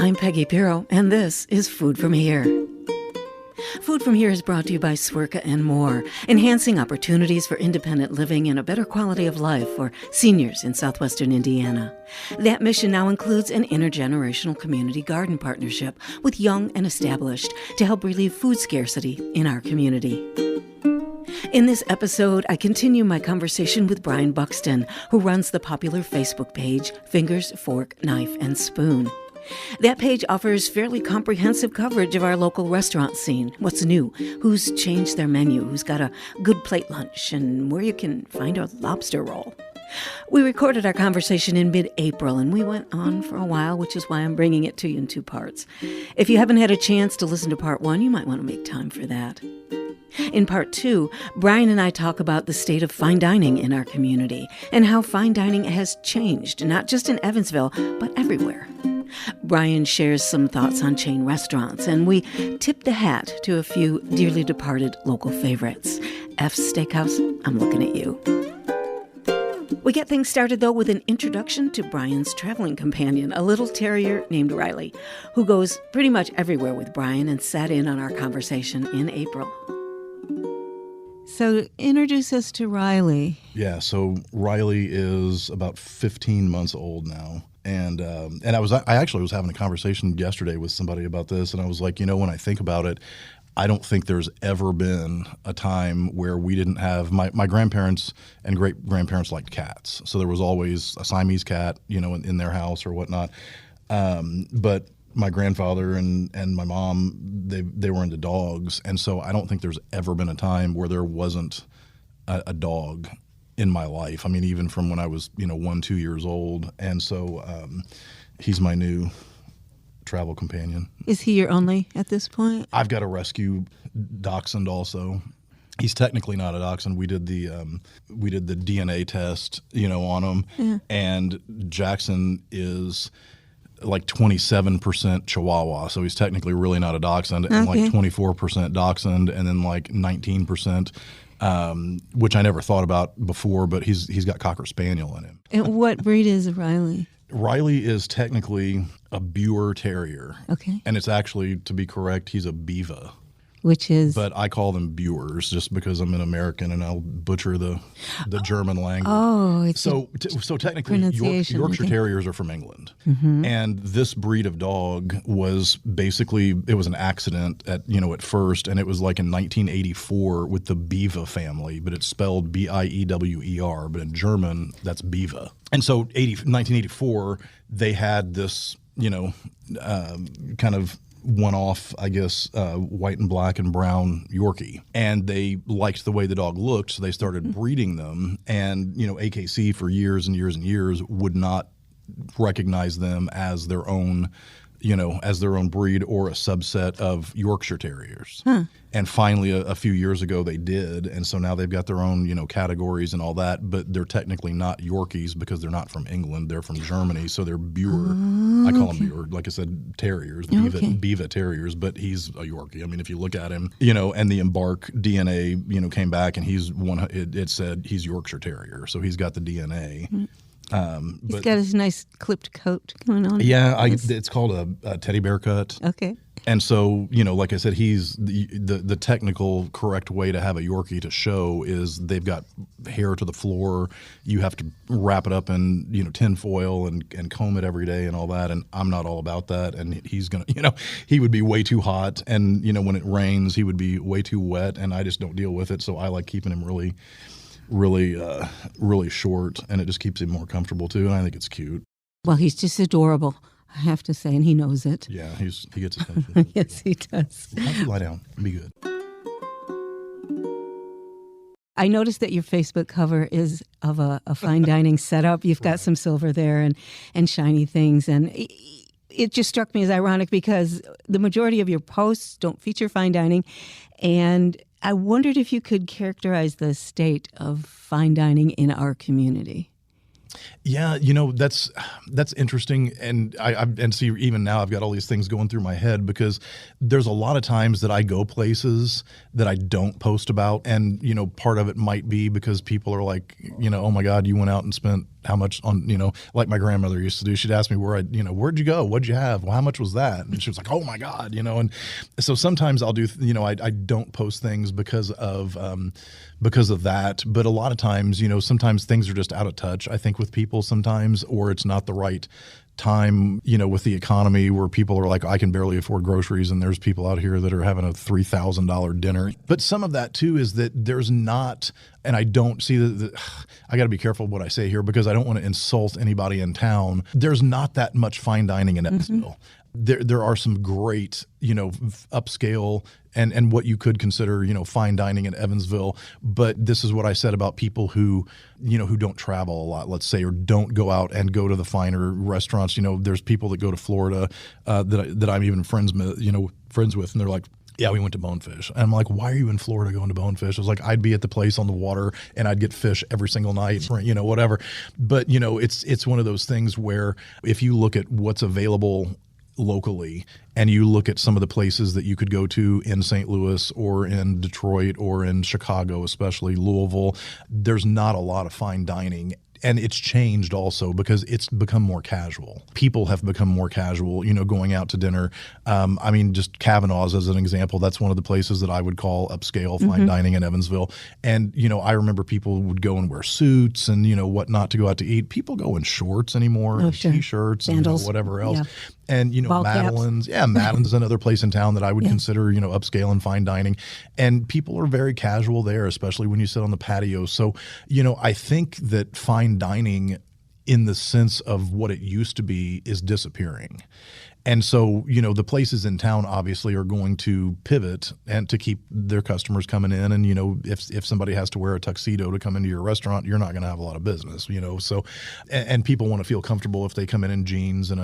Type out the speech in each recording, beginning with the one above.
I'm Peggy Pirro, and this is Food From Here. Food From Here is brought to you by Swerka and More, enhancing opportunities for independent living and a better quality of life for seniors in southwestern Indiana. That mission now includes an intergenerational community garden partnership with young and established to help relieve food scarcity in our community. In this episode, I continue my conversation with Brian Buxton, who runs the popular Facebook page Fingers, Fork, Knife, and Spoon. That page offers fairly comprehensive coverage of our local restaurant scene, what's new, who's changed their menu, who's got a good plate lunch, and where you can find a lobster roll. We recorded our conversation in mid-April, and we went on for a while, which is why I'm bringing it to you in two parts. If you haven't had a chance to listen to part one, you might want to make time for that. In part two, Brian and I talk about the state of fine dining in our community and how fine dining has changed, not just in Evansville, but everywhere. Brian shares some thoughts on chain restaurants, and we tip the hat to a few dearly departed local favorites. F's Steakhouse, I'm looking at you. We get things started, though, with an introduction to Brian's traveling companion, a little terrier named Riley, who goes pretty much everywhere with Brian and sat in on our conversation in April. So introduce us to Riley. Yeah, so Riley is about 15 months old now. And I actually was having a conversation yesterday with somebody about this, and I was like, when I think about it, I don't think there's ever been a time where we didn't have my grandparents and great-grandparents liked cats. So there was always a Siamese cat, in their house or whatnot. But my grandfather and my mom, they were into dogs. And so I don't think there's ever been a time where there wasn't a dog in my life. I mean, even from when I was, 1-2 years old. And so he's my new travel companion. Is he your only at this point? I've got a rescue dachshund also. He's technically not a dachshund. We did the DNA test, on him. Yeah. And Jackson is like 27% Chihuahua. So he's technically really not a dachshund, and like 24% dachshund, and then like 19%, which I never thought about before, but he's got Cocker Spaniel in him. And what breed is Riley? Riley is technically a Buer Terrier. Okay. And it's actually, to be correct, he's a Biva. Which is? But I call them Buers just because I'm an American and I'll butcher the German language. Oh, it's so technically Yorkshire Terriers are from England. Mm-hmm. And this breed of dog was basically, it was an accident at first, and it was like in 1984 with the Biva family, but it's spelled Biewer, but in German that's Biva. And so 1984 they had this, kind of one-off, I guess, white and black and brown Yorkie. And they liked the way the dog looked, so they started breeding them. And, AKC for years and years and years would not recognize them as their own, breed or a subset of Yorkshire Terriers. Huh. And finally, a few years ago, they did. And so now they've got their own, categories and all that. But they're technically not Yorkies because they're not from England. They're from Germany. So they're Buer. I call them Buer. Like I said, Terriers, Biva Terriers. But he's a Yorkie. I mean, if you look at him, and the Embark DNA, came back and it said he's Yorkshire Terrier. So he's got the DNA. Mm-hmm. He's got his nice clipped coat going on. Yeah, it's called a teddy bear cut. Okay. And so, like I said, he's the technical correct way to have a Yorkie to show is they've got hair to the floor. You have to wrap it up in, tin foil and comb it every day and all that. And I'm not all about that. And he's going to, he would be way too hot. And, when it rains, he would be way too wet. And I just don't deal with it. So I like keeping him really short, and it just keeps him more comfortable too, and I think it's cute. Well, he's just adorable, I have to say, and he knows it. Yeah, he gets attention. Yes, he does. Why don't you lie down and be good? I noticed that your Facebook cover is of a fine dining setup. You've got some silver there and shiny things, and it just struck me as ironic because the majority of your posts don't feature fine dining, and I wondered if you could characterize the state of fine dining in our community. Yeah, that's interesting, and I see even now I've got all these things going through my head because there's a lot of times that I go places that I don't post about, and part of it might be because people are like, oh my God, you went out and spent how much on, like my grandmother used to do. She'd ask me where'd you go? What'd you have? Well, how much was that? And she was like, oh my God, and so sometimes I'll do, I don't post things because of that. But a lot of times, sometimes things are just out of touch, I think, with people sometimes, or it's not the right time, with the economy where people are like, I can barely afford groceries, and there's people out here that are having a $3,000 dinner. But some of that too is that there's not, and I don't see I got to be careful what I say here because I don't want to insult anybody in town. There's not that much fine dining in Evansville. There are some great, upscale and what you could consider, fine dining in Evansville. But this is what I said about people who don't travel a lot, let's say, or don't go out and go to the finer restaurants. There's people that go to Florida that I'm even friends with, and they're like, yeah, we went to Bonefish. And I'm like, why are you in Florida going to Bonefish? I was like, I'd be at the place on the water and I'd get fish every single night, whatever. But, it's one of those things where if you look at what's available locally and you look at some of the places that you could go to in St. Louis or in Detroit or in Chicago, especially Louisville, there's not a lot of fine dining. And it's changed also because it's become more casual. People have become more casual, going out to dinner. Just Kavanaugh's as an example, that's one of the places that I would call upscale fine dining in Evansville. And, I remember people would go and wear suits and, whatnot to go out to eat. People go in shorts anymore, and T-shirts, sandals, and whatever else. Yeah. And, Madeline's, Madeline's is another place in town that I would consider, upscale and fine dining. And people are very casual there, especially when you sit on the patio. So, I think that fine dining in the sense of what it used to be is disappearing. And so, the places in town obviously are going to pivot and to keep their customers coming in. And, if somebody has to wear a tuxedo to come into your restaurant, you're not going to have a lot of business, So, and people want to feel comfortable if they come in jeans and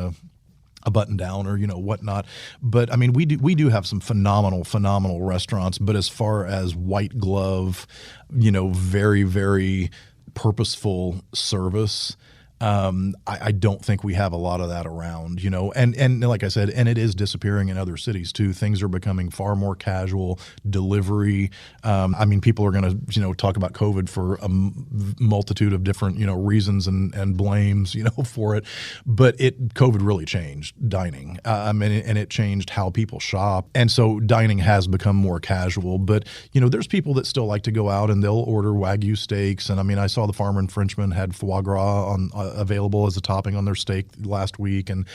a button down or, whatnot. But we do have some phenomenal restaurants. But as far as white glove, very, very purposeful service, I don't think we have a lot of that around, and like I said, and it is disappearing in other cities too. Things are becoming far more casual, delivery. People are going to, talk about COVID for a multitude of different, reasons and blames, for it. But COVID really changed dining. And it changed how people shop. And so dining has become more casual, but, there's people that still like to go out and they'll order Wagyu steaks. And I saw the Farmer and Frenchman had foie gras on available as a topping on their steak last week, and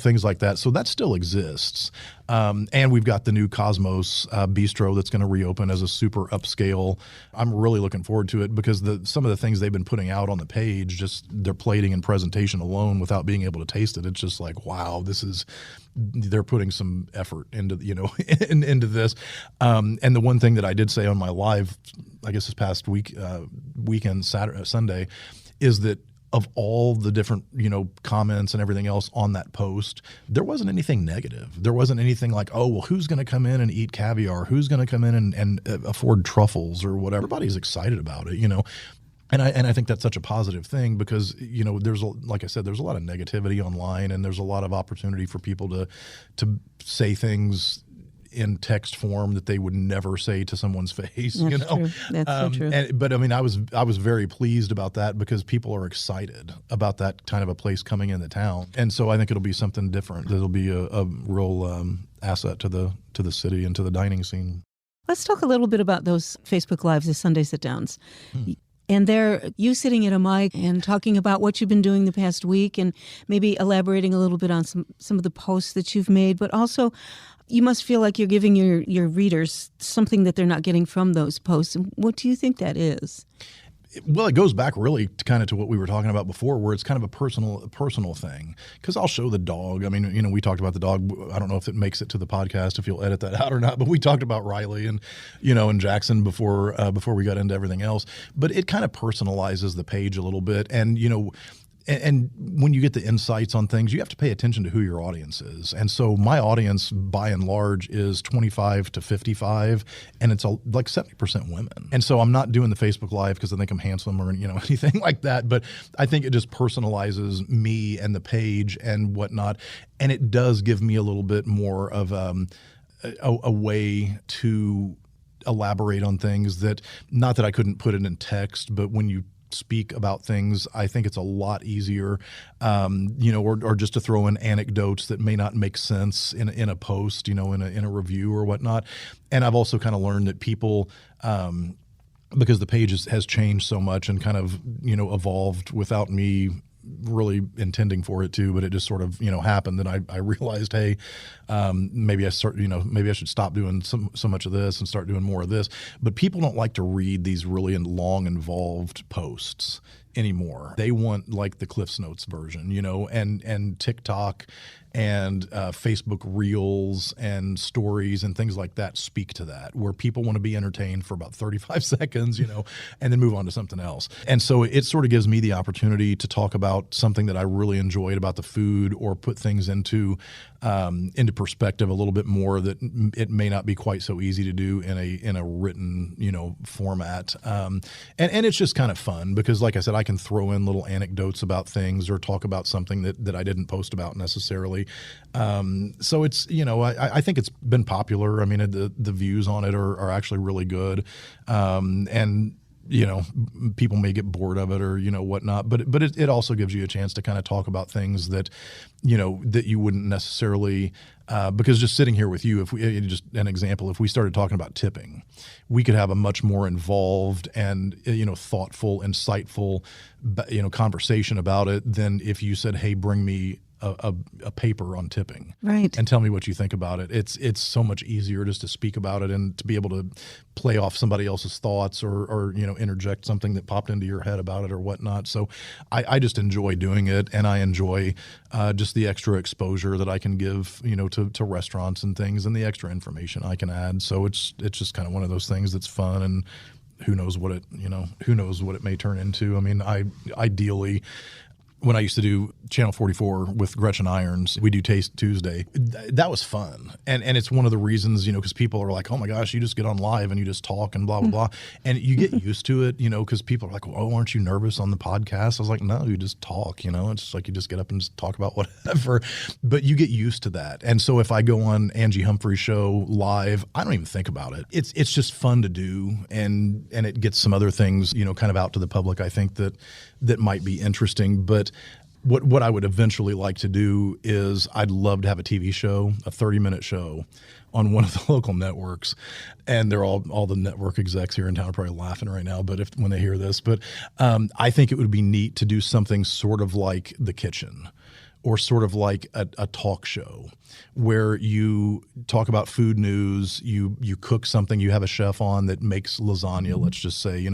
things like that. So that still exists. And we've got the new Cosmos Bistro that's going to reopen as a super upscale. I'm really looking forward to it because some of the things they've been putting out on the page, just their plating and presentation alone without being able to taste it, it's just like, wow, they're putting some effort into into this. And the one thing that I did say on my live, I guess this past weekend, Sunday, is that of all the different, comments and everything else on that post, there wasn't anything negative. There wasn't anything like, oh, well, who's going to come in and eat caviar? Who's going to come in and afford truffles or whatever? Everybody's excited about it, And I think that's such a positive thing because, like I said, there's a lot of negativity online and there's a lot of opportunity for people to say things in text form that they would never say to someone's face. That's true. That's so true. But I was very pleased about that because people are excited about that kind of a place coming into town, and so I think it'll be something different. It'll be a real asset to the city and to the dining scene. Let's talk a little bit about those Facebook Lives, the Sunday sit-downs. And there, you sitting at a mic and talking about what you've been doing the past week and maybe elaborating a little bit on some of the posts that you've made, but also you must feel like you're giving your readers something that they're not getting from those posts. And what do you think that is? Well, it goes back really to what we were talking about before, where it's kind of a personal thing. Because I'll show the dog. We talked about the dog. I don't know if it makes it to the podcast, if you'll edit that out or not. But we talked about Riley and and Jackson before we got into everything else. But it kind of personalizes the page a little bit, and And when you get the insights on things, you have to pay attention to who your audience is. And so my audience, by and large, is 25 to 55, and it's like 70% women. And so I'm not doing the Facebook Live because I think I'm handsome or anything like that, but I think it just personalizes me and the page and whatnot. And it does give me a little bit more of a way to elaborate on things that, not that I couldn't put it in text, but when you speak about things, I think it's a lot easier, or just to throw in anecdotes that may not make sense in a post, in a review or whatnot. And I've also kind of learned that people, because the page has changed so much and kind of, evolved without me really intending for it to, but it just sort of, happened. And I realized, hey, maybe I should stop doing so much of this and start doing more of this. But people don't like to read these really long, involved posts anymore. They want like the Cliff's Notes version, and TikTok and Facebook Reels and stories and things like that speak to that, where people want to be entertained for about 35 seconds, and then move on to something else. And so it sort of gives me the opportunity to talk about something that I really enjoyed about the food, or put things into perspective a little bit more that it may not be quite so easy to do in a written, format. And it's just kind of fun because, like I said, I can throw in little anecdotes about things or talk about something that I didn't post about necessarily. So it's, I think it's been popular. I mean, the views on it are actually really good. And people may get bored of it or, whatnot, but it also gives you a chance to kind of talk about things that, that you wouldn't necessarily, because just sitting here with you, just an example, if we started talking about tipping, we could have a much more involved and, thoughtful, insightful, conversation about it than if you said, hey, bring me a paper on tipping, right, and tell me what you think about it. It's so much easier just to speak about it and to be able to play off somebody else's thoughts or interject something that popped into your head about it or whatnot. So I just enjoy doing it, and I enjoy just the extra exposure that I can give to restaurants and things, and the extra information I can add. So it's just kind of one of those things that's fun, and who knows what it may turn into. I mean, ideally, when I used to do Channel 44 with Gretchen Irons, we do Taste Tuesday. That was fun. And it's one of the reasons, because people are like, oh my gosh, you just get on live and you just talk and blah, blah, blah. And you get used to it, because people are like, oh, aren't you nervous on the podcast? I was like, no, you just talk, it's like you just get up and just talk about whatever. But you get used to that. And so if I go on Angie Humphrey's show live, I don't even think about it. It's just fun to do. And it gets some other things, kind of out to the public, I think that might be interesting. But what I would eventually like to do is I'd love to have a TV show, a 30-minute show on one of the local networks. And they're all the network execs here in town are probably laughing right now, but when they hear this. But I think it would be neat to do something sort of like The Kitchen, or sort of like a talk show where you talk about food news, you cook something, you have a chef on that makes lasagna, let's just say,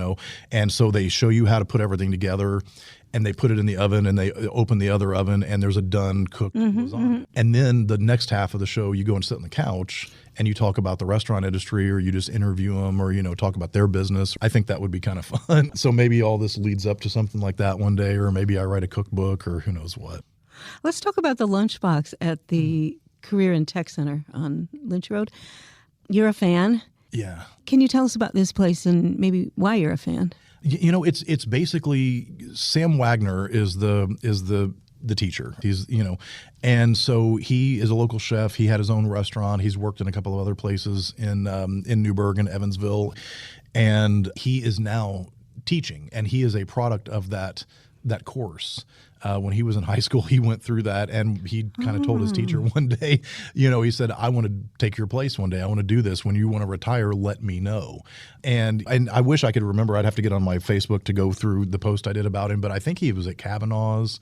and so they show you how to put everything together, and they put it in the oven, and they open the other oven, and there's a done cooked lasagna. Mm-hmm. And then the next half of the show, you go and sit on the couch and you talk about the restaurant industry, or you just interview them, or, talk about their business. I think that would be kind of fun. So maybe all this leads up to something like that one day, or maybe I write a cookbook, or who knows what. Let's talk about the lunchbox at the Career and Tech Center on Lynch Road. You're a fan. Yeah. Can you tell us about this place and maybe why you're a fan? It's basically Sam Wagner is the teacher. He's and so he is a local chef. He had his own restaurant. He's worked in a couple of other places in Newburgh and Evansville, and he is now teaching. And he is a product of that course. When he was in high school, he went through that, and he kind of told his teacher one day, he said, I want to take your place one day. I want to do this. When you want to retire, let me know. And I wish I could remember. I'd have to get on my Facebook to go through the post I did about him, but I think he was at Kavanaugh's,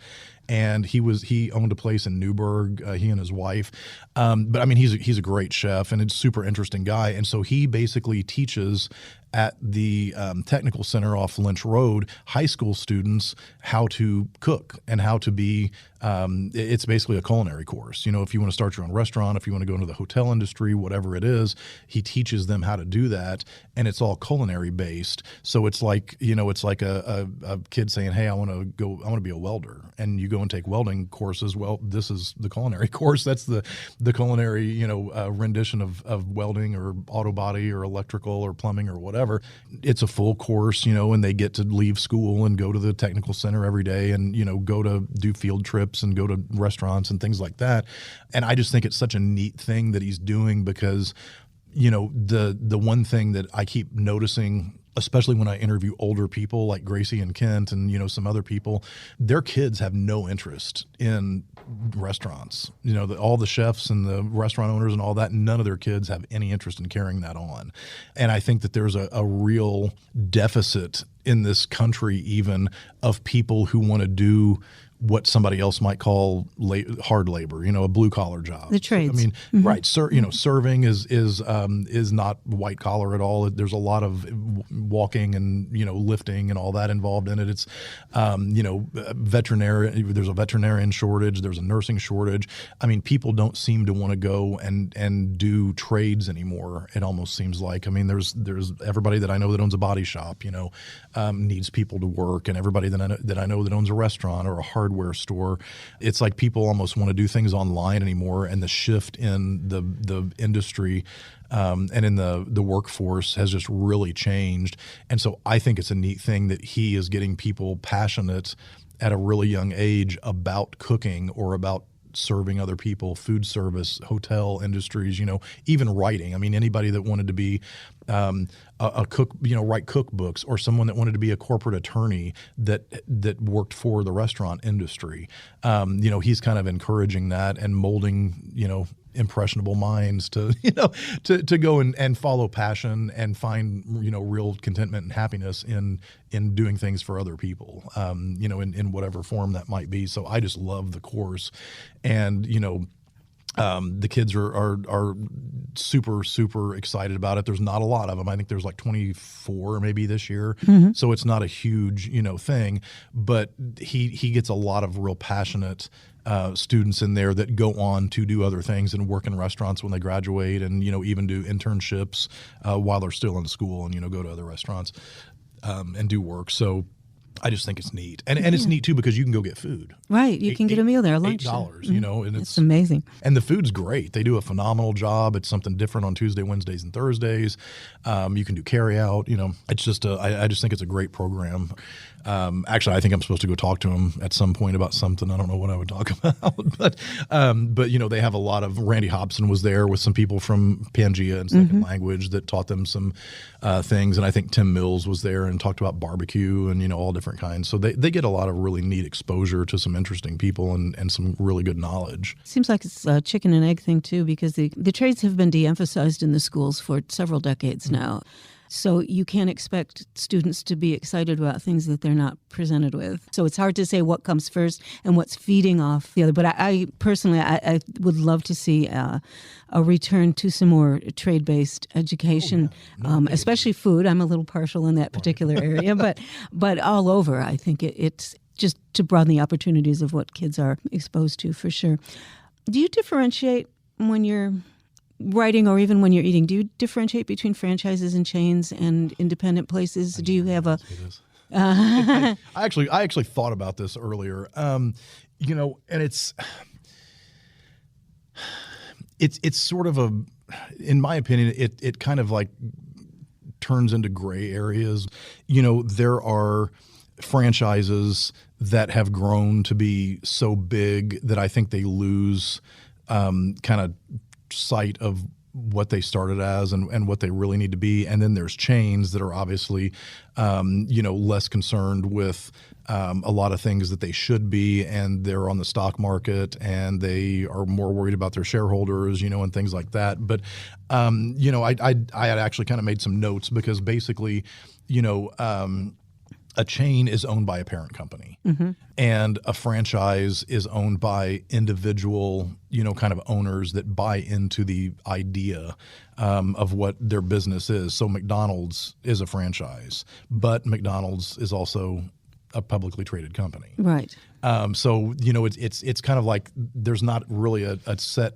and he owned a place in Newburgh, he and his wife. But I mean, he's a great chef and a super interesting guy. And so he basically teaches at the technical center off Lynch Road high school students how to cook and how to be it's basically a culinary course. If you want to start your own restaurant, if you want to go into the hotel industry, whatever it is, he teaches them how to do that, and it's all culinary based. So it's like a kid saying, hey, I want to be a welder, and you go and take welding courses. Well, this is the culinary course. That's the culinary rendition of welding or auto body or electrical or plumbing or whatever. It's a full course, and they get to leave school and go to the technical center every day, and go to do field trips and go to restaurants and things like that. And I just think it's such a neat thing that he's doing, because the one thing that I keep noticing especially when I interview older people like Gracie and Kent and, you know, some other people, their kids have no interest in restaurants. You know, all the chefs and the restaurant owners and all that, none of their kids have any interest in carrying that on. And I think that there's a real deficit in this country even of people who want to do what somebody else might call hard labor, you know, a blue collar job. The trades. I mean, right. You know, serving is not white collar at all. There's a lot of walking and, you know, lifting and all that involved in it. It's, you know, veterinarian. There's a veterinarian shortage. There's a nursing shortage. I mean, people don't seem to want to go and do trades anymore. It almost seems like. I mean, there's everybody that I know that owns a body shop, you know, needs people to work, and everybody that I know that owns a restaurant or a hardware store. It's like people almost want to do things online anymore, and the shift in the industry and in the workforce has just really changed. And so I think it's a neat thing that he is getting people passionate at a really young age about cooking or about serving other people, food service, hotel industries, you know, even writing. I mean, anybody that wanted to be a cook, you know, write cookbooks, or someone that wanted to be a corporate attorney that worked for the restaurant industry. You know, he's kind of encouraging that and molding, you know, impressionable minds to, you know, to go and follow passion and find, you know, real contentment and happiness in doing things for other people, you know, in whatever form that might be. So I just love the course. And, you know, the kids are super, super excited about it. There's not a lot of them. I think there's like 24 maybe this year. Mm-hmm. So it's not a huge, you know, thing, but he gets a lot of real passionate students in there that go on to do other things and work in restaurants when they graduate, and, you know, even do internships while they're still in school, and, you know, go to other restaurants and do work. So I just think it's neat. And it's neat, too, because you can go get food. Right. You can get a meal there, lunch. $8, you know. And it's amazing. And the food's great. They do a phenomenal job. It's something different on Tuesday, Wednesdays, and Thursdays. You can do carry out. You know, it's just I just think it's a great program. Actually, I think I'm supposed to go talk to him at some point about something. I don't know what I would talk about, but you know, they have a lot of. Randy Hobson was there with some people from Pangea and Second Language that taught them some things, and I think Tim Mills was there and talked about barbecue and, you know, all different kinds. So they get a lot of really neat exposure to some interesting people and some really good knowledge. Seems like it's a chicken and egg thing too, because the trades have been de-emphasized in the schools for several decades now. So you can't expect students to be excited about things that they're not presented with. So it's hard to say what comes first and what's feeding off the other. But I personally would love to see a return to some more trade-based education, especially food. I'm a little partial in that particular area, but all over, I think it's just to broaden the opportunities of what kids are exposed to, for sure. Do you differentiate when you're writing, or even when you're eating, do you differentiate between franchises and chains and independent places? Do you have a? I actually thought about this earlier. You know, and it's sort of in my opinion, it kind of like turns into gray areas. You know, there are franchises that have grown to be so big that I think they lose kind of sight of what they started as and what they really need to be. And then there's chains that are obviously, you know, less concerned with a lot of things that they should be, and they're on the stock market and they are more worried about their shareholders, you know, and things like that. But, you know, I had actually kind of made some notes, because basically, you know, a chain is owned by a parent company, and a franchise is owned by individual, you know, kind of owners that buy into the idea of what their business is. So McDonald's is a franchise, but McDonald's is also a publicly traded company. Right. So, you know, it's kind of like there's not really a set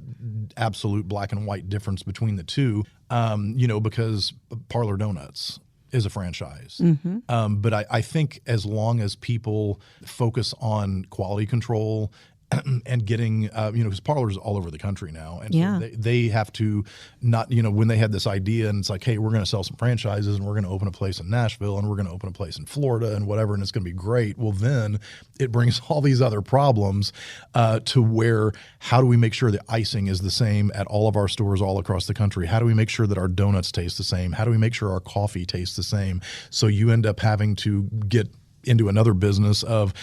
absolute black and white difference between the two, you know, because Parlor Donuts is a franchise. But I think as long as people focus on quality control and getting, because parlors all over the country now. And Yeah. so they have to not, when they had this idea and it's like, hey, we're going to sell some franchises and we're going to open a place in Nashville and we're going to open a place in Florida and whatever, and it's going to be great. Well, then it brings all these other problems to where, how do we make sure the icing is the same at all of our stores all across the country? How do we make sure that our donuts taste the same? How do we make sure our coffee tastes the same? So you end up having to get into another business of,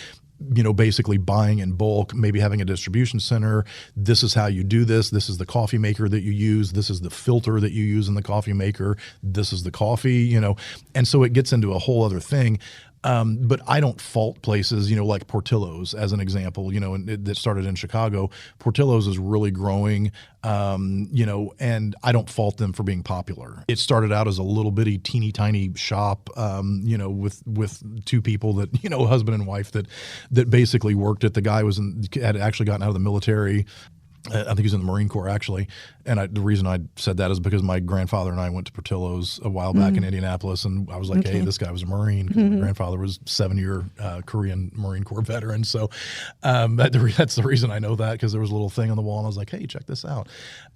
basically buying in bulk, maybe having a distribution center. This is how you do this. This is the coffee maker that you use. This is the filter that you use in the coffee maker. This is the coffee, and so it gets into a whole other thing. But I don't fault places, like Portillo's as an example, that started in Chicago. Portillo's is really growing, and I don't fault them for being popular. It started out as a little bitty, teeny tiny shop, with two people that, husband and wife that basically worked it. The guy had actually gotten out of the military. I think he was in the Marine Corps, actually. And the reason I said that is because my grandfather and I went to Portillo's a while back in Indianapolis, and I was like, hey, this guy was a Marine. My grandfather was 7-year Korean Marine Corps veteran. So that's the reason I know that, because there was a little thing on the wall, and I was like, hey, check this out.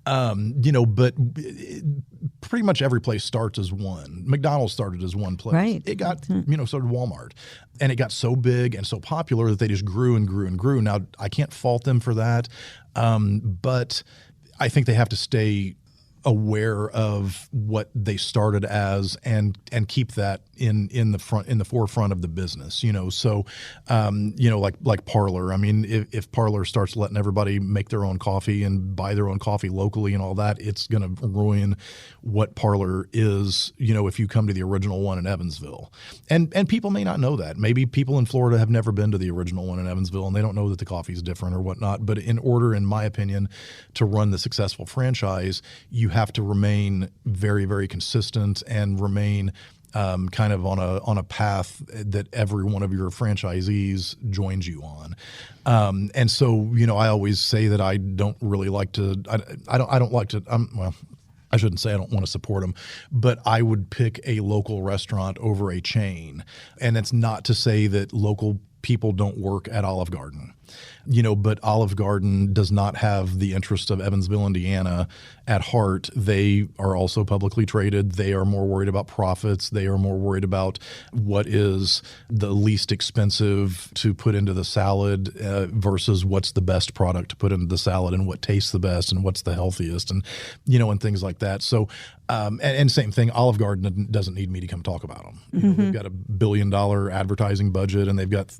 But pretty much every place starts as one. McDonald's started as one place. Right. It got, so did Walmart. And it got so big and so popular that they just grew and grew and grew. Now, I can't fault them for that. But I think they have to stay aware of what they started as and keep that in the forefront of the business, so like Parlor. I mean, if Parlor starts letting everybody make their own coffee and buy their own coffee locally and all that, it's going to ruin what Parlor is, if you come to the original one in Evansville. And people may not know that. Maybe people in Florida have never been to the original one in Evansville and they don't know that the coffee is different or whatnot. But in order, in my opinion, to run the successful franchise, you have to remain very, very consistent and remain kind of on a path that every one of your franchisees joins you on. And so, I always say that I don't really like to, I don't like to, well, I shouldn't say I don't want to support them, but I would pick a local restaurant over a chain. And it's not to say that local people don't work at Olive Garden, but Olive Garden does not have the interest of Evansville, Indiana at heart. They are also publicly traded. They are more worried about profits. They are more worried about what is the least expensive to put into the salad versus what's the best product to put into the salad and what tastes the best and what's the healthiest and, and things like that. So, and same thing, Olive Garden doesn't need me to come talk about them. They've got $1 billion advertising budget and they've got,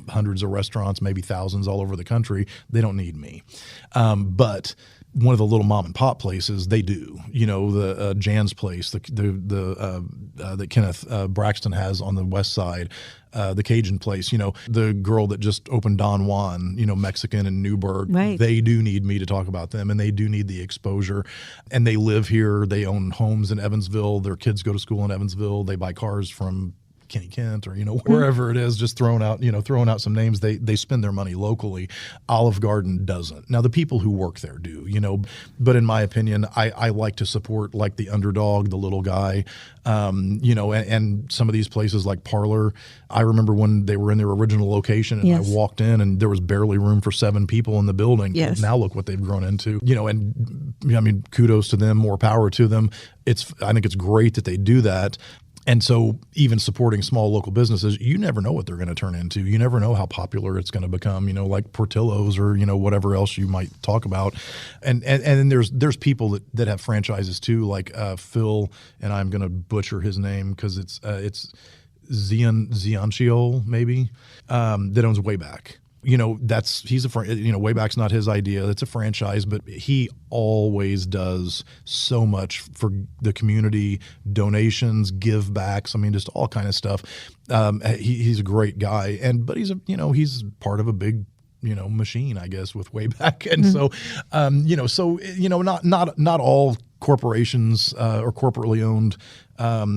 hundreds of restaurants, maybe thousands all over the country. They don't need me. But one of the little mom and pop places, they do. The Jan's place, that Kenneth Braxton has on the west side, the Cajun place, the girl that just opened Don Juan, Mexican in Newburgh. Right. They do need me to talk about them, and they do need the exposure. And they live here. They own homes in Evansville. Their kids go to school in Evansville. They buy cars from Kenny Kent or, wherever it is, just throwing out some names. They spend their money locally. Olive Garden doesn't. Now, the people who work there do, but in my opinion, I like to support like the underdog, the little guy, and some of these places like Parlor. I remember when they were in their original location and Yes. I walked in and there was barely room for 7 people in the building. Yes. Now look what they've grown into, and I mean, kudos to them, more power to them. I think it's great that they do that. And so even supporting small local businesses, you never know what they're going to turn into. You never know how popular it's going to become, like Portillo's or, whatever else you might talk about. And then there's people that have franchises too, like Phil, and I'm going to butcher his name because it's Ziancio maybe, that owns Wayback. Wayback's not his idea. It's a franchise, but he always does so much for the community, donations, give backs. I mean, just all kind of stuff. He's a great guy, but he's part of a big, machine, I guess, with Wayback. And so, not all corporations or corporately owned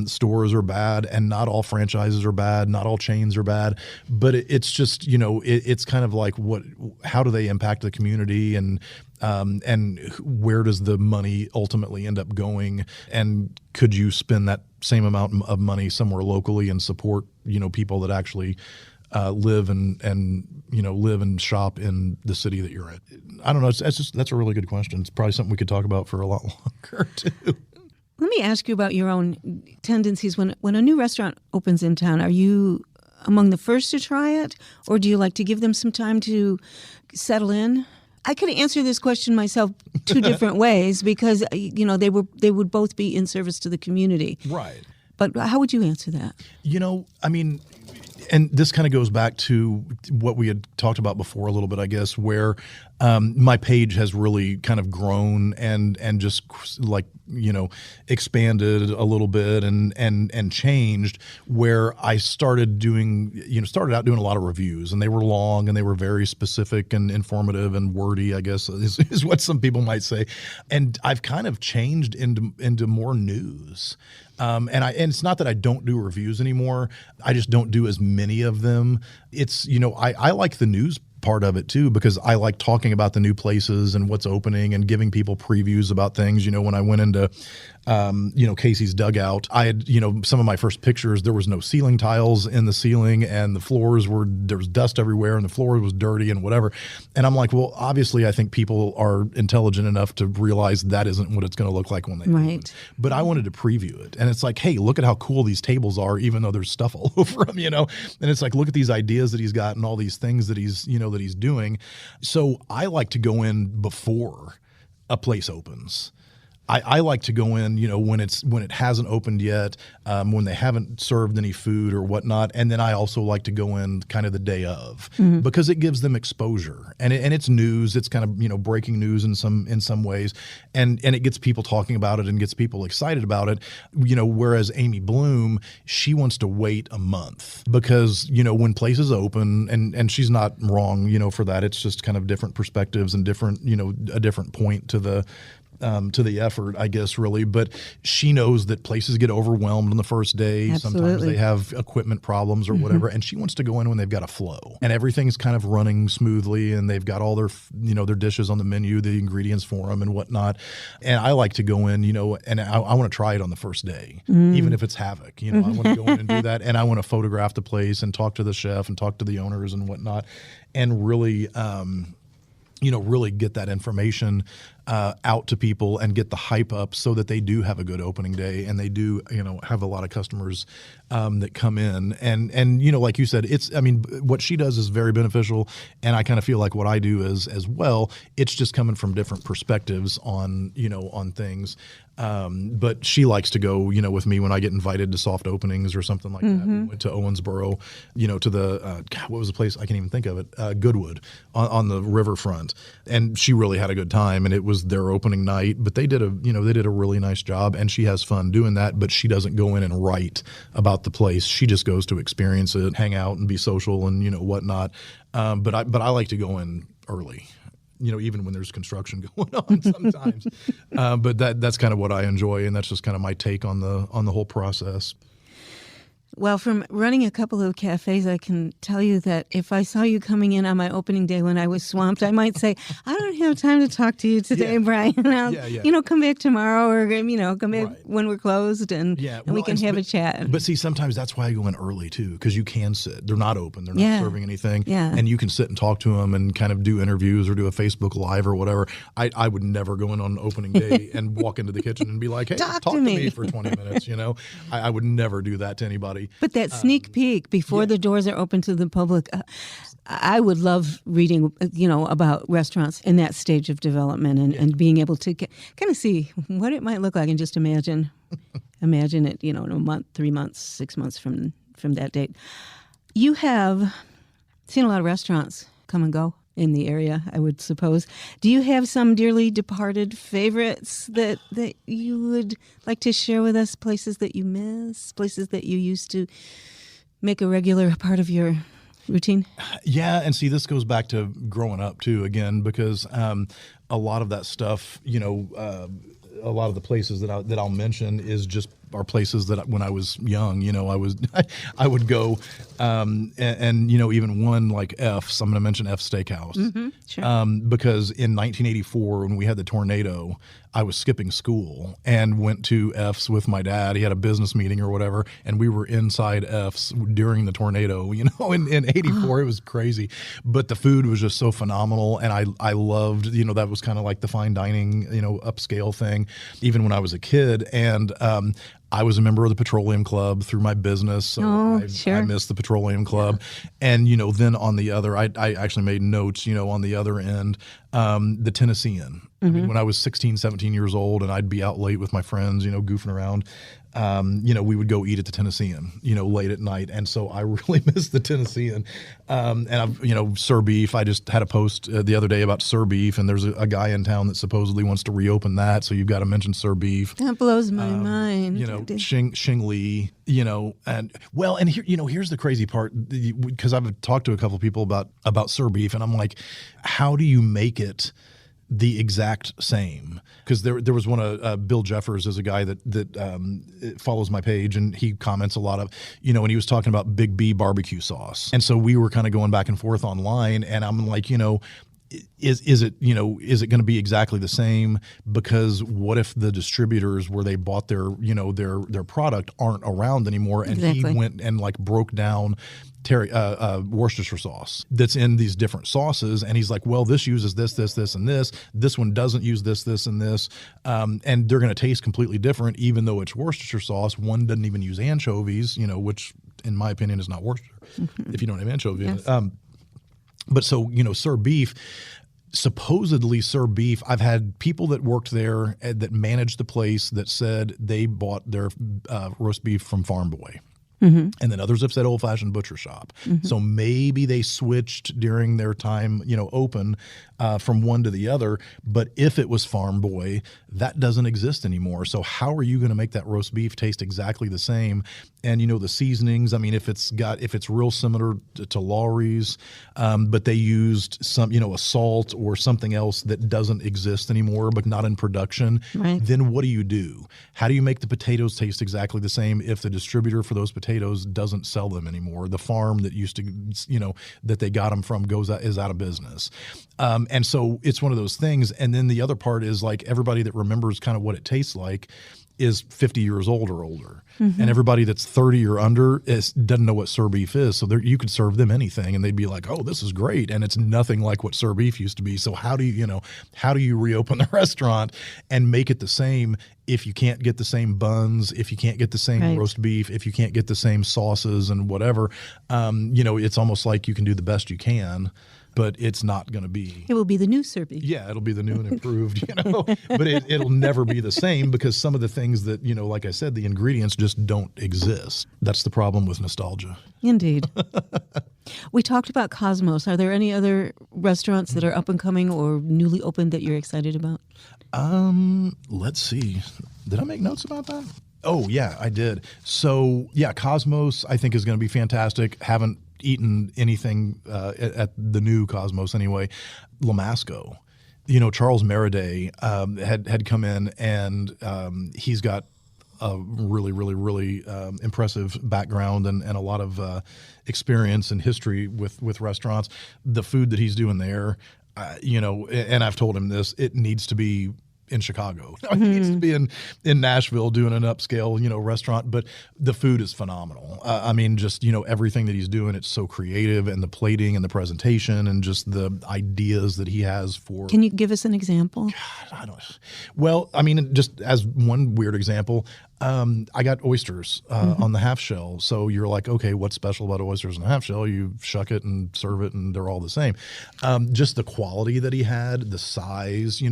stores are bad, and not all franchises are bad, not all chains are bad, but it's just, it's kind of like how do they impact the community, and where does the money ultimately end up going, and could you spend that same amount of money somewhere locally and support, people that actually live and live and shop in the city that you're in? I don't know. That's a really good question. It's probably something we could talk about for a lot longer too. Let me ask you about your own tendencies. When a new restaurant opens in town, are you among the first to try it, or do you like to give them some time to settle in? I could answer this question myself two different ways because they would both be in service to the community. Right. But how would you answer that? And this kind of goes back to what we had talked about before a little bit, I guess, where my page has really kind of grown and just expanded a little bit and changed, where I started out doing a lot of reviews, and they were long and they were very specific and informative and wordy, I guess is what some people might say. And I've kind of changed into more news. And it's not that I don't do reviews anymore. I just don't do as many of them. It's, I like the news part of it too, because I like talking about the new places and what's opening and giving people previews about things. When I went into, Casey's Dugout, I had, some of my first pictures, there was no ceiling tiles in the ceiling, and the floors there was dust everywhere, and the floor was dirty and whatever. And I'm like, well, obviously I think people are intelligent enough to realize that isn't what it's going to look like when they open. But I wanted to preview it. And it's like, hey, look at how cool these tables are, even though there's stuff all over them, And it's like, look at these ideas that he's got and all these things that he's doing. So I like to go in before a place opens. I like to go in, when it hasn't opened yet, when they haven't served any food or whatnot, and then I also like to go in kind of the day of, because it gives them exposure, and it's news. It's kind of breaking news in some ways, and it gets people talking about it and gets people excited about it. Whereas Amy Bloom, she wants to wait a month because when places open, and she's not wrong, for that. It's just kind of different perspectives and different a different point to the effort, I guess, really. But she knows that places get overwhelmed on the first day. Absolutely. Sometimes they have equipment problems or whatever, and she wants to go in when they've got a flow and everything's kind of running smoothly, and they've got all their their dishes on the menu, the ingredients for them and whatnot. And I like to go in, and I want to try it on the first day, even if it's havoc. I want to go in and do that, and I want to photograph the place and talk to the chef and talk to the owners and whatnot, and really really get that information out to people and get the hype up so that they do have a good opening day, and they do, have a lot of customers that come in. And like you said, what she does is very beneficial, and I kind of feel like what I do is as well. It's just coming from different perspectives on things. But she likes to go, with me when I get invited to soft openings or something like that. We went to Owensboro, to the what was the place? I can't even think of it. Goodwood on the riverfront, and she really had a good time, and it was their opening night. But they did a really nice job, and she has fun doing that. But she doesn't go in and write about the place. She just goes to experience it, hang out, and be social, and whatnot. But I like to go in early. Even when there's construction going on sometimes. But that's kind of what I enjoy, and that's just kind of my take on the whole process. Well, from running a couple of cafes, I can tell you that if I saw you coming in on my opening day when I was swamped, I might say, I don't have time to talk to you today, Brian. I'll come back tomorrow, or, come back when we're closed, and we can have a chat. But see, sometimes that's why I go in early, too, because you can sit. They're not open. They're not serving anything. Yeah. And you can sit and talk to them and kind of do interviews or do a Facebook Live or whatever. I would never go in on opening day and walk into the kitchen and be like, hey, talk to me for 20 minutes, I would never do that to anybody. But that sneak peek before the doors are open to the public, I would love reading, about restaurants in that stage of development and being able to kind of see what it might look like and just imagine it, in a month, 3 months, 6 months from that date. You have seen a lot of restaurants come and go in the area, I would suppose. Do you have some dearly departed favorites that you would like to share with us? Places that you miss, places that you used to make a regular part of your routine? Yeah, and see, this goes back to growing up too, again, because a lot of that stuff, a lot of the places that I'll mention is just are places that when I was young, I would go, and even one like F's. I'm going to mention F Steakhouse, Sure. because in 1984 when we had the tornado, I was skipping school and went to F's with my dad. He had a business meeting or whatever, and we were inside F's during the tornado. In '84, it was crazy, but the food was just so phenomenal, and I loved. That was kind of like the fine dining, upscale thing, even when I was a kid, and I was a member of the Petroleum Club through my business, so sure. I missed the Petroleum Club. And, then on the other, I actually made notes, on the other end, the Tennessean. I mean, when I was 16, 17 years old and I'd be out late with my friends, goofing around, we would go eat at the Tennessean, late at night. And so I really miss the Tennessean. And I've, Sir Beef, I just had a post the other day about Sir Beef, and there's a guy in town that supposedly wants to reopen that. So you've got to mention Sir Beef. That blows my mind. Xing Li, and here, here's the crazy part, because I've talked to a couple of people about Sir Beef, and I'm like, how do you make it the exact same? Because there was one, Bill Jeffers is a guy that follows my page, and he comments a lot of, and he was talking about Big B barbecue sauce. And so we were kind of going back and forth online, and I'm like, is it going to be exactly the same? Because what if the distributors where they bought their product aren't around anymore? And Exactly. he went and broke down Worcestershire sauce that's in these different sauces, and he's like, well, this uses this, and this. This one doesn't use this, and this, and they're going to taste completely different, even though it's Worcestershire sauce. One doesn't even use anchovies, which in my opinion is not Worcestershire, if you don't have anchovy in it. But so, Sir Beef, supposedly Sir Beef, I've had people that worked there that managed the place that said they bought their roast beef from Farm Boy. And then others have said old-fashioned butcher shop. So maybe they switched during their time, open from one to the other. But if it was Farm Boy, that doesn't exist anymore. So how are you going to make that roast beef taste exactly the same? And the seasonings. I mean, if it's real similar to Lawry's, but they used some, a salt or something else that doesn't exist anymore, but not in production. Right. Then what do you do? How do you make the potatoes taste exactly the same if the distributor for those potatoes doesn't sell them anymore? The farm that used to, that they got them from is out of business. And so it's one of those things. And then the other part is everybody that remembers kind of what it tastes like is 50 years old or older. And everybody that's 30 or under doesn't know what Sir Beef is. So you could serve them anything and they'd be like, oh, this is great. And it's nothing like what Sir Beef used to be. So how do you reopen the restaurant and make it the same if you can't get the same buns, if you can't get the same roast beef, if you can't get the same sauces and whatever? It's almost like you can do the best you can, but it's not going to be. It will be the new Sir Beef. Yeah, it'll be the new and improved, but it'll never be the same because some of the things that, like I said, the ingredients just don't exist. That's the problem with nostalgia. Indeed. We talked about Cosmos. Are there any other restaurants that are up and coming or newly opened that you're excited about? Let's see. Did I make notes about that? Oh, yeah, I did. So, yeah, Cosmos I think is going to be fantastic. Haven't eaten anything at the new Cosmos anyway. Lamasco, Charles Meriday had come in, and he's got a really, really, really impressive background and a lot of experience and history with restaurants. The food that he's doing there, and I've told him this, it needs to be in Chicago. It needs to be in Nashville doing an upscale, restaurant, but the food is phenomenal. I mean, just, everything that he's doing, it's so creative, and the plating and the presentation and just the ideas that he has for. Can you give us an example? God, well, I mean, just as one weird example, I got oysters on the half shell. So you're like, okay, what's special about oysters in a half shell? You shuck it and serve it, and they're all the same. Just the quality that he had, the size,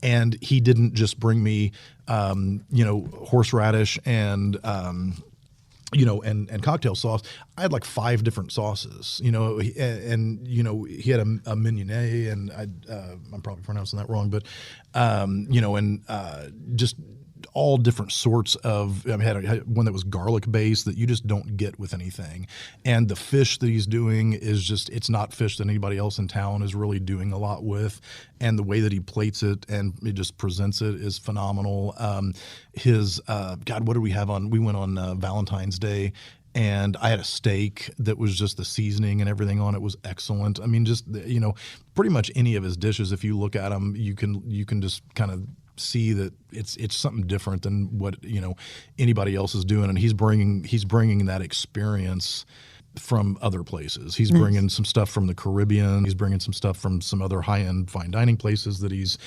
and he didn't just bring me, horseradish and and cocktail sauce. I had 5 different sauces, and he had a mignonette, and I'm probably pronouncing that wrong, but just all different sorts of. I had one that was garlic based that you just don't get with anything, and the fish that he's doing is just, it's not fish that anybody else in town is really doing a lot with, and the way that he plates it and it just presents it is phenomenal. His God, what did we have on? We went on Valentine's Day. And I had a steak that was just the seasoning and everything on it was excellent. I mean, just, pretty much any of his dishes, if you look at them, you can just kind of see that it's something different than what, anybody else is doing. And he's bringing that experience from other places. He's bringing some stuff from the Caribbean. He's bringing some stuff from some other high-end fine dining places that he's,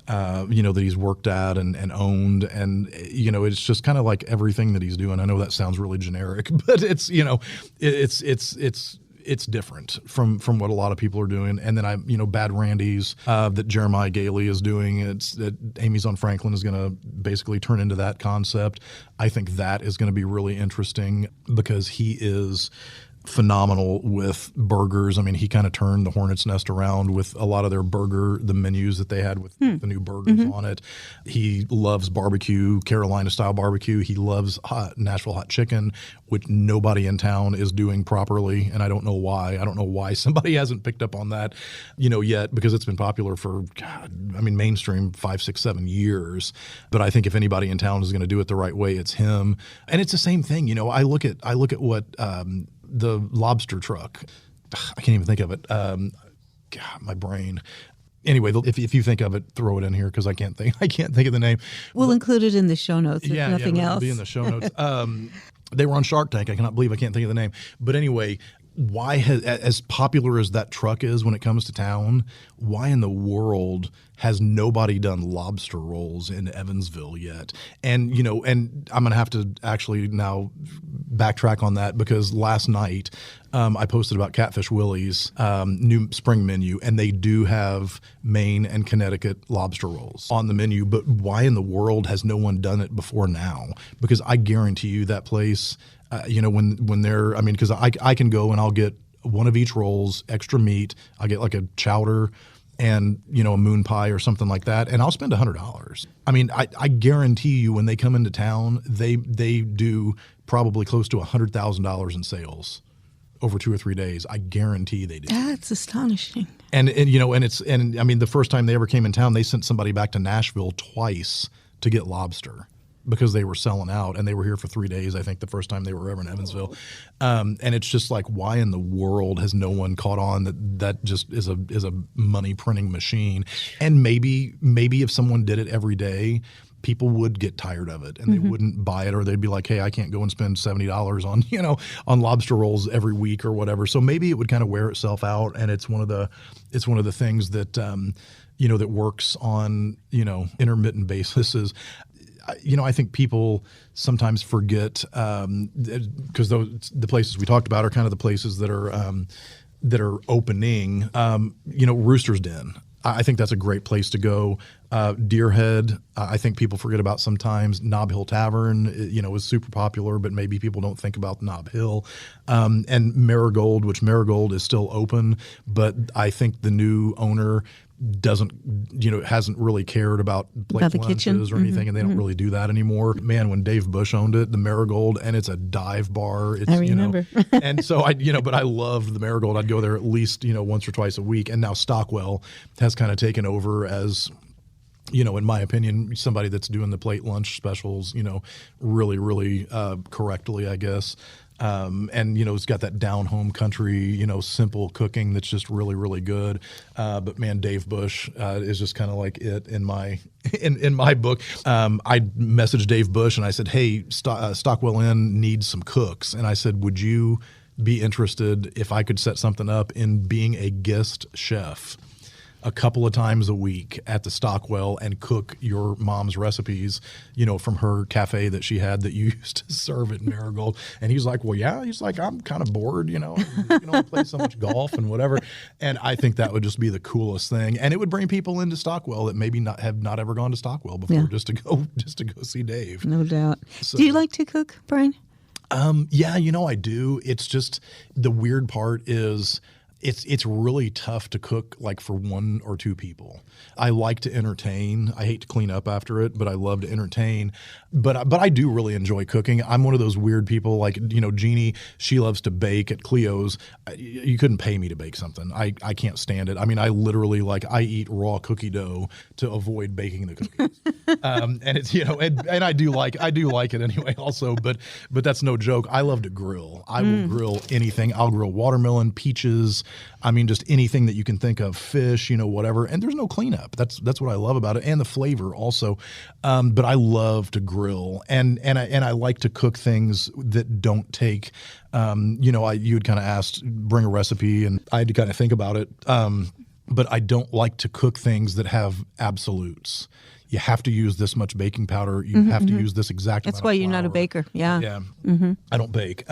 that he's worked at and owned. And, it's just kind of like everything that he's doing. I know that sounds really generic, but it's, it's different from what a lot of people are doing. And then Bad Randy's that Jeremiah Gailey is doing. It's that Amy's on Franklin is going to basically turn into that concept. I think that is going to be really interesting because he is phenomenal with burgers. I mean, he kind of turned the Hornet's Nest around with a lot of the menus that they had with the new burgers on it. He loves barbecue, Carolina-style barbecue. He loves Nashville hot chicken, which nobody in town is doing properly, and I don't know why. I don't know why somebody hasn't picked up on that, yet, because it's been popular for, mainstream 5, 6, 7 years. But I think if anybody in town is going to do it the right way, it's him. And it's the same thing. I look at what the lobster truck. I can't even think of it. God, my brain. Anyway, if you think of it, throw it in here because I can't think of the name. We'll include it in the show notes. If nothing else. It'll be in the show notes. They were on Shark Tank. I cannot believe I can't think of the name. But anyway, why as popular as that truck is when it comes to town, why in the world has nobody done lobster rolls in Evansville yet? And and I'm gonna have to actually now backtrack on that because last night I posted about Catfish Willie's new spring menu, and they do have Maine and Connecticut lobster rolls on the menu. But why in the world has no one done it before now? Because I guarantee you that place. When they're, because I can go and I'll get one of each rolls, extra meat. I'll get like a chowder and, a moon pie or something like that. And I'll spend $100. I guarantee you when they come into town, they do probably close to $100,000 in sales over 2 or 3 days. I guarantee they do. That's astonishing. And the first time they ever came in town, they sent somebody back to Nashville twice to get lobster, because they were selling out, and they were here for 3 days, I think, the first time they were ever in Evansville. And it's just like, why in the world has no one caught on that just is a money printing machine? And maybe if someone did it every day, people would get tired of it and they wouldn't buy it, or they'd be like, hey, I can't go and spend $70 on, on lobster rolls every week or whatever. So maybe it would kind of wear itself out. And it's one of the things that, that works on, intermittent basis. I think people sometimes forget because the places we talked about are kind of the places that are opening. Rooster's Den. I think that's a great place to go. Deerhead, I think people forget about sometimes. Nob Hill Tavern, is super popular, but maybe people don't think about Nob Hill. And Marigold, which Marigold is still open, but I think the new owner hasn't really cared about the kitchen or anything, and they don't really do that anymore. Man, when Dave Bush owned it, the Marigold, and it's a dive bar. I remember. And so but I loved the Marigold. I'd go there at least, once or twice a week. And now Stockwell has kind of taken over as, in my opinion, somebody that's doing the plate lunch specials, really, really correctly, I guess. And it's got that down home country, simple cooking that's just really, really good. But man, Dave Bush is just kind of like it in my book. I messaged Dave Bush and I said, hey, Stockwell Inn needs some cooks. And I said, would you be interested if I could set something up in being a guest chef a couple of times a week at the Stockwell and cook your mom's recipes, from her cafe that she had that you used to serve at Marigold? And he's like, well, yeah. He's like, I'm kind of bored, I play so much golf and whatever. And I think that would just be the coolest thing. And it would bring people into Stockwell that maybe have not ever gone to Stockwell before, just to go see Dave. No doubt. So, do you like to cook, Brian? Yeah, I do. It's just the weird part is It's really tough to cook like for one or two people. I like to entertain. I hate to clean up after it, but I love to entertain. But I do really enjoy cooking. I'm one of those weird people like, Jeannie, she loves to bake at Cleo's. You couldn't pay me to bake something. I can't stand it. I mean, I literally I eat raw cookie dough to avoid baking the cookies. And it's, and I do like it anyway also, but that's no joke. I love to grill. I will grill anything. I'll grill watermelon, peaches. I mean, just anything that you can think of, fish, whatever. And there's no cleanup. That's what I love about it, and the flavor also. But I love to grill, and I like to cook things that don't take. You had kind of asked, bring a recipe, and I had to kind of think about it. But I don't like to cook things that have absolutes. You have to use this much baking powder. You have to use this exact amount of flour. That's why you're not a baker. Yeah. Yeah. I don't bake.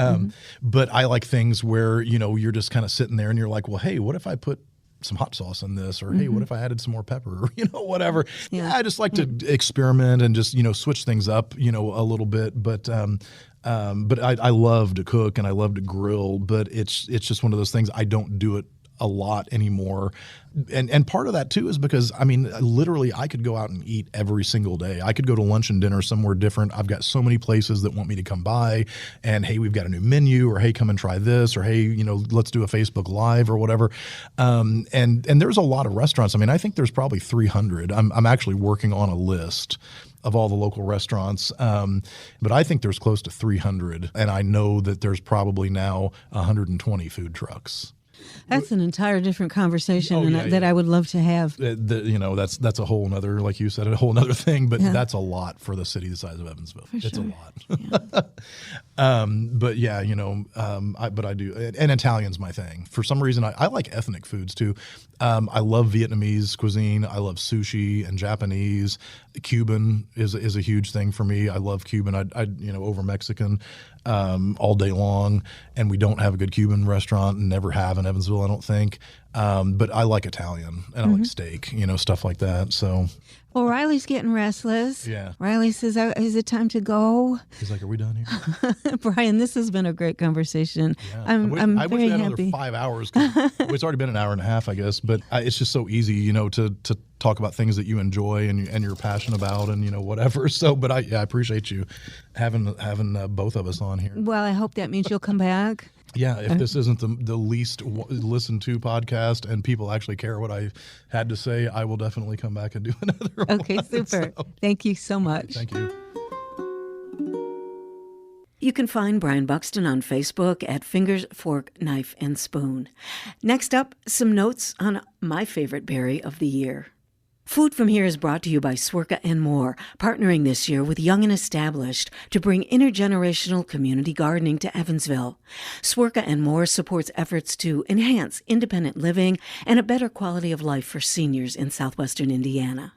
But I like things where, you're just kind of sitting there and you're like, well, hey, what if I put some hot sauce in this? Or, hey, what if I added some more pepper? Or, whatever. Yeah. I just like to experiment and just, switch things up, a little bit. But I love to cook and I love to grill. But it's just one of those things. I don't do it a lot anymore. And part of that too is because, I mean, literally I could go out and eat every single day. I could go to lunch and dinner somewhere different. I've got so many places that want me to come by and, hey, we've got a new menu, or hey, come and try this, or hey, let's do a Facebook Live or whatever. And there's a lot of restaurants. I mean, I think there's probably 300. I'm actually working on a list of all the local restaurants. But I think there's close to 300. And I know that there's probably now 120 food trucks. That's an entire different conversation that I would love to have. That's a whole nother, like you said, a whole nother thing. But that's a lot for the city the size of Evansville. It's a lot. But yeah, but I do. And Italian's my thing. For some reason, I like ethnic foods too. I love Vietnamese cuisine. I love sushi and Japanese. Cuban is a huge thing for me. I love Cuban. I over Mexican all day long. And we don't have a good Cuban restaurant and never have in Evansville, I don't think. But I like Italian and I like steak, stuff like that. So. Well, Riley's getting restless. Yeah. Riley says, is it time to go? He's like, are we done here? Brian, this has been a great conversation. Yeah. I'm very happy. I wish we had another 5 hours. It's already been an hour and a half, I guess. But it's just so easy, to talk about things that you enjoy and you're passionate about and, whatever. So, but I appreciate you having both of us on here. Well, I hope that means you'll come back. Yeah, if this isn't the least listened to podcast and people actually care what I had to say, I will definitely come back and do another one. Okay, super. So, thank you so much. Thank you. You can find Brian Buxton on Facebook at Fingers, Fork, Knife, and Spoon. Next up, some notes on my favorite berry of the year. Food from Here is brought to you by Swerka and More, partnering this year with Young and Established to bring intergenerational community gardening to Evansville. Swerka and More supports efforts to enhance independent living and a better quality of life for seniors in southwestern Indiana.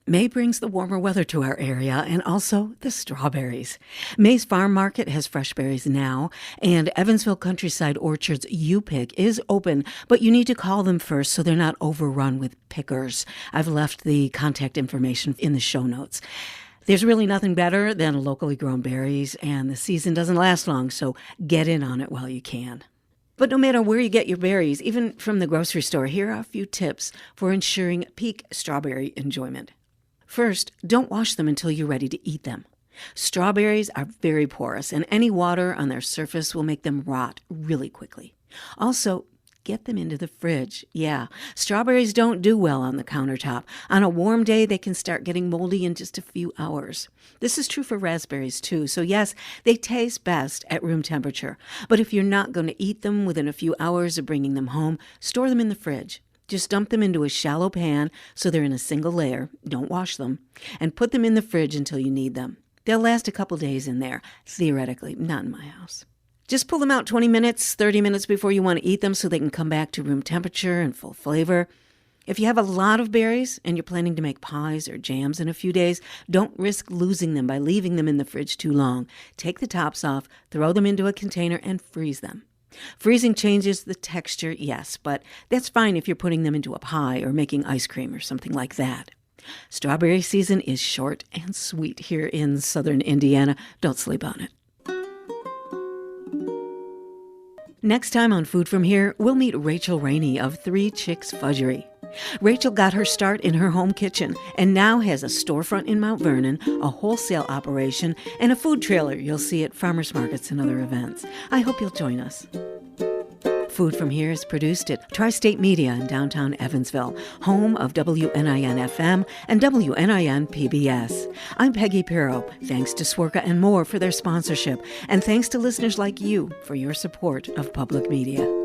May brings the warmer weather to our area and also the strawberries. May's Farm Market has fresh berries now, and Evansville Countryside Orchard's U-Pick is open, but you need to call them first so they're not overrun with pickers. I've left the contact information in the show notes. There's really nothing better than locally grown berries, and the season doesn't last long, so get in on it while you can. But no matter where you get your berries, even from the grocery store, here are a few tips for ensuring peak strawberry enjoyment. First, don't wash them until you're ready to eat them. Strawberries are very porous, and any water on their surface will make them rot really quickly. Also, get them into the fridge. Yeah, strawberries don't do well on the countertop. On a warm day, they can start getting moldy in just a few hours. This is true for raspberries, too. So yes, they taste best at room temperature. But if you're not going to eat them within a few hours of bringing them home, store them in the fridge. Just dump them into a shallow pan so they're in a single layer, don't wash them, and put them in the fridge until you need them. They'll last a couple days in there, theoretically, not in my house. Just pull them out 20 minutes, 30 minutes before you want to eat them so they can come back to room temperature and full flavor. If you have a lot of berries and you're planning to make pies or jams in a few days, don't risk losing them by leaving them in the fridge too long. Take the tops off, throw them into a container, and freeze them. Freezing changes the texture, yes, but that's fine if you're putting them into a pie or making ice cream or something like that. Strawberry season is short and sweet here in southern Indiana. Don't sleep on it. Next time on Food From Here, we'll meet Rachel Rainey of Three Chicks Fudgery. Rachel got her start in her home kitchen and now has a storefront in Mount Vernon, a wholesale operation, and a food trailer you'll see at farmers markets and other events. I hope you'll join us. Food From Here is produced at Tri-State Media in downtown Evansville, home of WNIN-FM and WNIN-PBS. I'm Peggy Pirro. Thanks to Swerka and More for their sponsorship, and thanks to listeners like you for your support of public media.